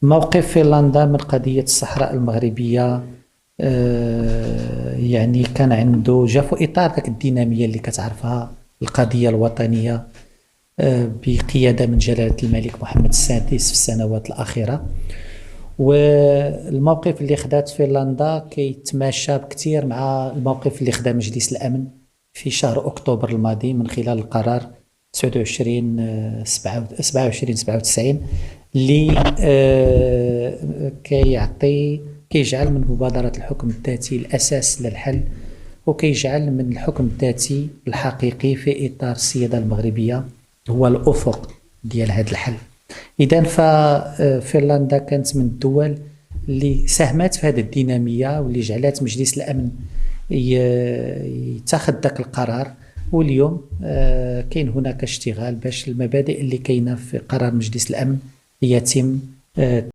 موقف فنلندا من قضية الصحراء المغربية. يعني كان عنده جا في إطار ذاك الدينامية اللي كتعرفها، القضية الوطنية، بقيادة من جلالة الملك محمد السادس في السنوات الأخيرة. والموقف اللي خدات فنلندا كيتماشى بكثير مع الموقف اللي خدا مجلس الأمن في شهر أكتوبر الماضي من خلال القرار 2797 اللي كيجعل من مبادرة الحكم الذاتي الأساس للحل، وكيجعل من الحكم الذاتي الحقيقي في إطار السيادة المغربية هو الأفق ديال هذا الحل. إذن ففنلندا كانت من الدول اللي ساهمت في هذه الدينامية واللي جعلت مجلس الأمن يتخذ ذاك القرار. واليوم كاين هناك اشتغال باش المبادئ اللي كاينة في قرار مجلس الأمن يتم